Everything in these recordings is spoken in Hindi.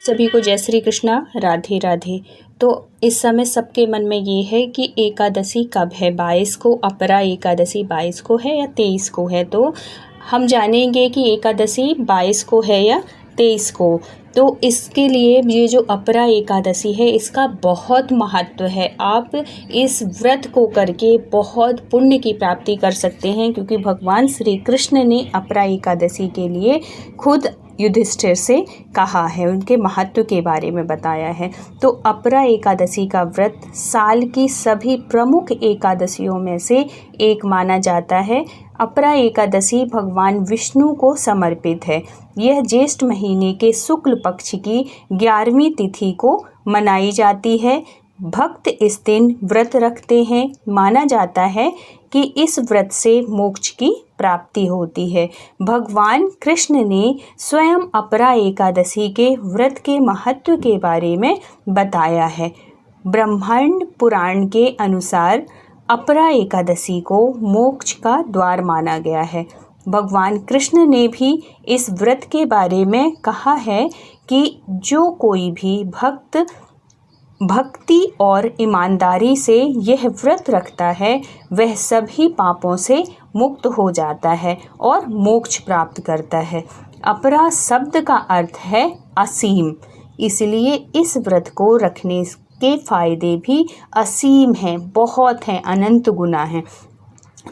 सभी को जय श्री कृष्णा, राधे राधे। तो इस समय सबके मन में ये है कि एकादशी कब है, 22 को अपरा एकादशी 22 को है या 23 को है। तो हम जानेंगे कि एकादशी 22 को है या 23 को। तो इसके लिए ये जो अपरा एकादशी है इसका बहुत महत्व है। आप इस व्रत को करके बहुत पुण्य की प्राप्ति कर सकते हैं, क्योंकि भगवान श्री कृष्ण ने अपरा एकादशी के लिए खुद युधिष्ठिर से कहा है, उनके महत्व के बारे में बताया है। तो अपरा एकादशी का व्रत साल की सभी प्रमुख एकादशियों में से एक माना जाता है। अपरा एकादशी भगवान विष्णु को समर्पित है। यह ज्येष्ठ महीने के शुक्ल पक्ष की 11वीं तिथि को मनाई जाती है। भक्त इस दिन व्रत रखते हैं। माना जाता है कि इस व्रत से मोक्ष की प्राप्ति होती है। भगवान कृष्ण ने स्वयं अपरा एकादशी के व्रत के महत्व के बारे में बताया है। ब्रह्मांड पुराण के अनुसार अपरा एकादशी को मोक्ष का द्वार माना गया है। भगवान कृष्ण ने भी इस व्रत के बारे में कहा है कि जो कोई भी भक्त भक्ति और ईमानदारी से यह व्रत रखता है वह सभी पापों से मुक्त हो जाता है और मोक्ष प्राप्त करता है। अपरा शब्द का अर्थ है असीम, इसलिए इस व्रत को रखने के फायदे भी असीम हैं, बहुत हैं, अनंत गुना हैं।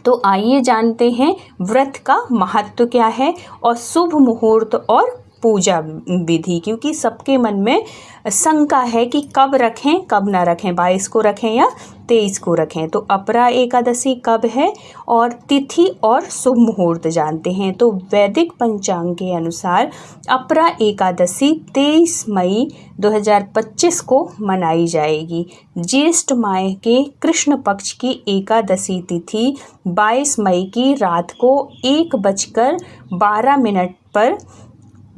तो आइए जानते हैं व्रत का महत्व क्या है और शुभ मुहूर्त और पूजा विधि, क्योंकि सबके मन में शंका है कि कब रखें कब ना रखें, 22 को रखें या 23 को रखें। तो अपरा एकादशी कब है और तिथि और शुभ मुहूर्त जानते हैं। तो वैदिक पंचांग के अनुसार अपरा एकादशी 23 मई 2025 को मनाई जाएगी। ज्येष्ठ माह के कृष्ण पक्ष की एकादशी तिथि 22 मई की रात को 1:12 पर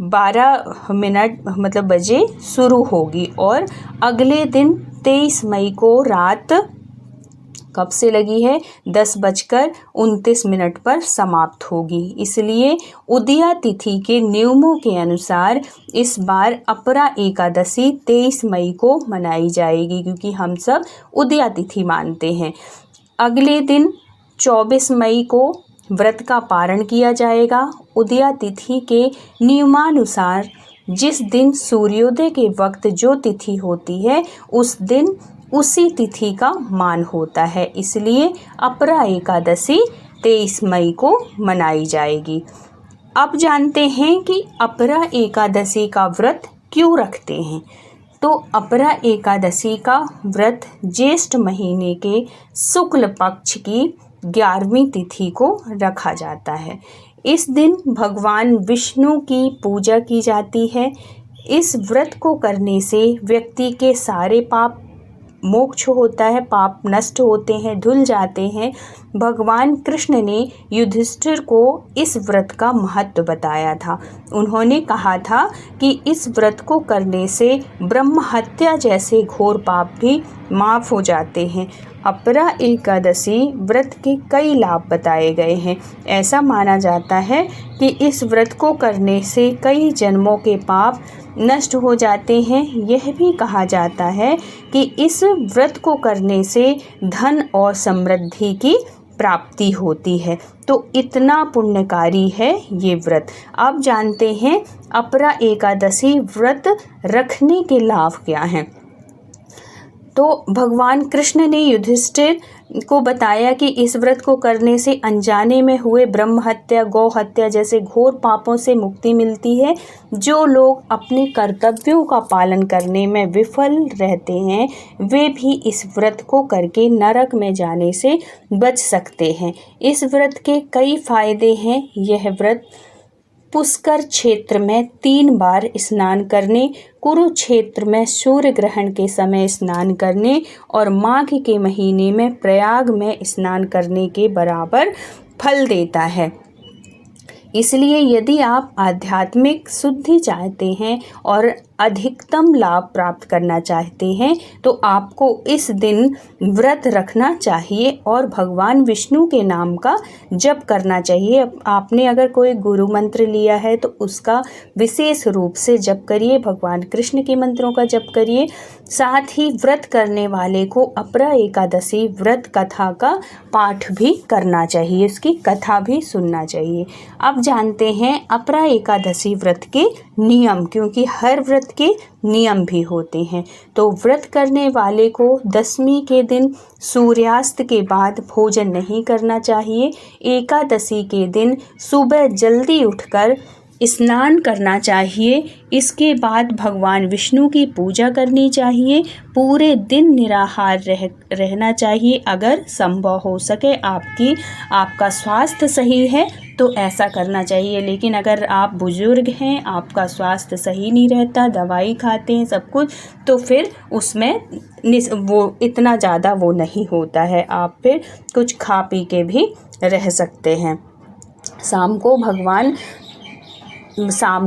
12 बजे शुरू होगी और अगले दिन 23 मई को रात कब से लगी है 10:29 पर समाप्त होगी। इसलिए उदया तिथि के नियमों के अनुसार इस बार अपरा एकादशी 23 मई को मनाई जाएगी, क्योंकि हम सब उदया तिथि मानते हैं। अगले दिन 24 मई को व्रत का पारण किया जाएगा। उदया तिथि के नियमानुसार जिस दिन सूर्योदय के वक्त जो तिथि होती है उस दिन उसी तिथि का मान होता है, इसलिए अपरा एकादशी 23 मई को मनाई जाएगी। अब जानते हैं कि अपरा एकादशी का व्रत क्यों रखते हैं। तो अपरा एकादशी का व्रत ज्येष्ठ महीने के शुक्ल पक्ष की 11वीं तिथि को रखा जाता है। इस दिन भगवान विष्णु की पूजा की जाती है। इस व्रत को करने से व्यक्ति के सारे पाप मोक्ष होता है, पाप नष्ट होते हैं, धुल जाते हैं। भगवान कृष्ण ने युधिष्ठिर को इस व्रत का महत्व बताया था। उन्होंने कहा था कि इस व्रत को करने से ब्रह्म हत्या जैसे घोर पाप भी माफ़ हो जाते हैं। अपरा एकादशी व्रत के कई लाभ बताए गए हैं। ऐसा माना जाता है कि इस व्रत को करने से कई जन्मों के पाप नष्ट हो जाते हैं। यह भी कहा जाता है कि इस व्रत को करने से धन और समृद्धि की प्राप्ति होती है। तो इतना पुण्यकारी है ये व्रत। अब जानते हैं अपरा एकादशी व्रत रखने के लाभ क्या हैं। तो भगवान कृष्ण ने युधिष्ठिर को बताया कि इस व्रत को करने से अनजाने में हुए ब्रह्म हत्या, गौ हत्या जैसे घोर पापों से मुक्ति मिलती है। जो लोग अपने कर्तव्यों का पालन करने में विफल रहते हैं वे भी इस व्रत को करके नरक में जाने से बच सकते हैं। इस व्रत के कई फायदे हैं। यह व्रत पुष्कर क्षेत्र में 3 बार स्नान करने, कुरुक्षेत्र में सूर्य ग्रहण के समय स्नान करने और माघ के महीने में प्रयाग में स्नान करने के बराबर फल देता है। इसलिए यदि आप आध्यात्मिक शुद्धि चाहते हैं और अधिकतम लाभ प्राप्त करना चाहते हैं तो आपको इस दिन व्रत रखना चाहिए और भगवान विष्णु के नाम का जप करना चाहिए। आपने अगर कोई गुरु मंत्र लिया है तो उसका विशेष रूप से जप करिए, भगवान कृष्ण के मंत्रों का जप करिए। साथ ही व्रत करने वाले को अपरा एकादशी व्रत कथा का पाठ भी करना चाहिए, इसकी कथा भी सुनना चाहिए। अब जानते हैं अपरा एकादशी व्रत के नियम, क्योंकि हर व्रत के नियम भी होते हैं। तो व्रत करने वाले को दशमी के दिन सूर्यास्त के बाद भोजन नहीं करना चाहिए। एकादशी के दिन सुबह जल्दी उठकर स्नान करना चाहिए। इसके बाद भगवान विष्णु की पूजा करनी चाहिए। पूरे दिन निराहार रहना चाहिए। अगर संभव हो सके, आपका स्वास्थ्य सही है तो ऐसा करना चाहिए। लेकिन अगर आप बुजुर्ग हैं, आपका स्वास्थ्य सही नहीं रहता, दवाई खाते हैं सब कुछ, तो फिर उसमें वो इतना ज़्यादा वो नहीं होता है, आप फिर कुछ खा पी के भी रह सकते हैं। शाम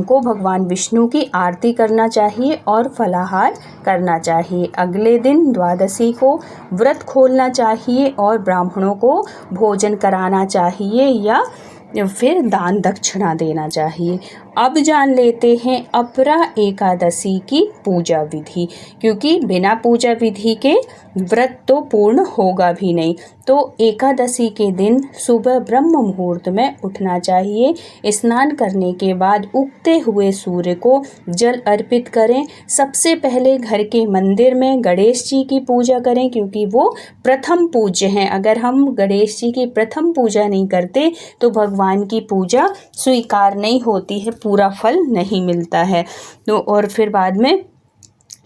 को भगवान विष्णु की आरती करना चाहिए और फलाहार करना चाहिए। अगले दिन द्वादशी को व्रत खोलना चाहिए और ब्राह्मणों को भोजन कराना चाहिए या फिर दान दक्षिणा देना चाहिए। अब जान लेते हैं अपरा एकादशी की पूजा विधि, क्योंकि बिना पूजा विधि के व्रत तो पूर्ण होगा भी नहीं। तो एकादशी के दिन सुबह ब्रह्म मुहूर्त में उठना चाहिए। स्नान करने के बाद उगते हुए सूर्य को जल अर्पित करें। सबसे पहले घर के मंदिर में गणेश जी की पूजा करें, क्योंकि वो प्रथम पूज्य हैं। अगर हम गणेश जी की प्रथम पूजा नहीं करते तो भगवान की पूजा स्वीकार नहीं होती है, पूरा फल नहीं मिलता है। तो और फिर बाद में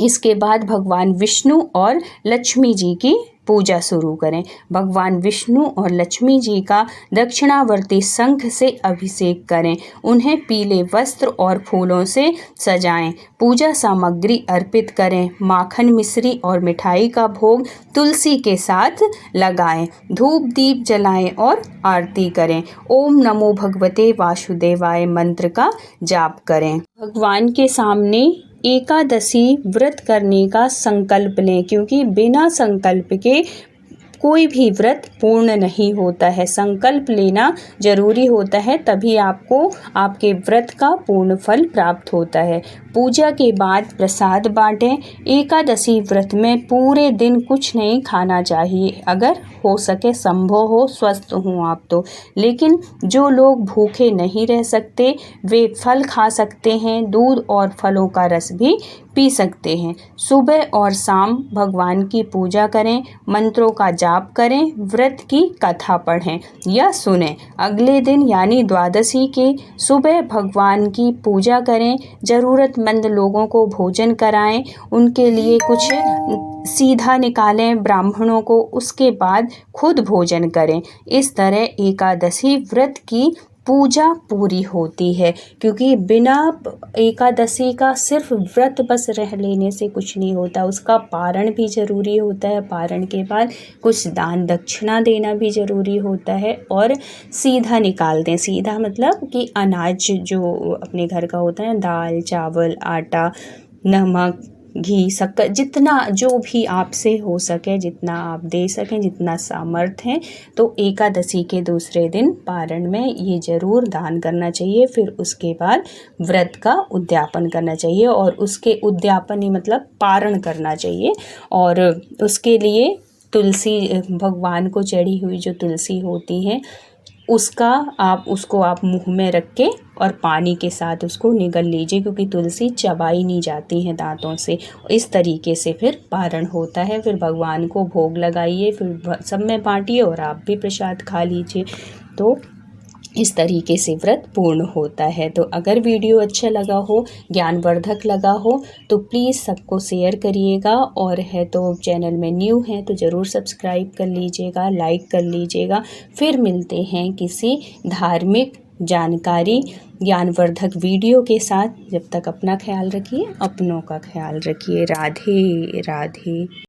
इसके बाद भगवान विष्णु और लक्ष्मी जी की पूजा शुरू करें। भगवान विष्णु और लक्ष्मी जी का दक्षिणावर्ती शंख से अभिषेक करें। उन्हें पीले वस्त्र और फूलों से सजाएं। पूजा सामग्री अर्पित करें। माखन, मिश्री और मिठाई का भोग तुलसी के साथ लगाएं। धूप दीप जलाएं और आरती करें। ओम नमो भगवते वासुदेवाय मंत्र का जाप करें। भगवान के सामने एकादशी व्रत करने का संकल्प लें, क्योंकि बिना संकल्प के कोई भी व्रत पूर्ण नहीं होता है। संकल्प लेना जरूरी होता है, तभी आपको आपके व्रत का पूर्ण फल प्राप्त होता है। पूजा के बाद प्रसाद बांटें। एकादशी व्रत में पूरे दिन कुछ नहीं खाना चाहिए, अगर हो सके, संभव हो, स्वस्थ हों आप तो। लेकिन जो लोग भूखे नहीं रह सकते वे फल खा सकते हैं, दूध और फलों का रस भी पी सकते हैं। सुबह और शाम भगवान की पूजा करें, मंत्रों का जाप करें, व्रत की कथा पढ़ें या सुनें। अगले दिन यानी द्वादशी के सुबह भगवान की पूजा करें। ज़रूरतमंद लोगों को भोजन कराएं, उनके लिए कुछ सीधा निकालें ब्राह्मणों को, उसके बाद खुद भोजन करें। इस तरह एकादशी व्रत की पूजा पूरी होती है, क्योंकि बिना एकादशी का सिर्फ व्रत बस रह लेने से कुछ नहीं होता, उसका पारण भी ज़रूरी होता है। पारण के बाद कुछ दान दक्षिणा देना भी ज़रूरी होता है और सीधा निकाल दें। सीधा मतलब कि अनाज जो अपने घर का होता है, दाल चावल आटा नमक घी शक्कर, जितना जो भी आपसे हो सके, जितना आप दे सकें, जितना सामर्थ्य है, तो एकादशी के दूसरे दिन पारण में ये ज़रूर दान करना चाहिए। फिर उसके बाद व्रत का उद्यापन करना चाहिए, और उसके उद्यापन ही मतलब पारण करना चाहिए। और उसके लिए तुलसी, भगवान को चढ़ी हुई जो तुलसी होती है उसको आप मुंह में रख के और पानी के साथ उसको निगल लीजिए, क्योंकि तुलसी चबाई नहीं जाती है दांतों से। इस तरीके से फिर पारण होता है। फिर भगवान को भोग लगाइए, फिर सब में बांटिए और आप भी प्रसाद खा लीजिए। तो इस तरीके से व्रत पूर्ण होता है। तो अगर वीडियो अच्छा लगा हो, ज्ञानवर्धक लगा हो, तो प्लीज़ सबको शेयर करिएगा, और है तो चैनल में न्यू हैं तो ज़रूर सब्सक्राइब कर लीजिएगा, लाइक कर लीजिएगा। फिर मिलते हैं किसी धार्मिक जानकारी ज्ञानवर्धक वीडियो के साथ। जब तक अपना ख्याल रखिए, अपनों का ख्याल रखिए। राधे राधे।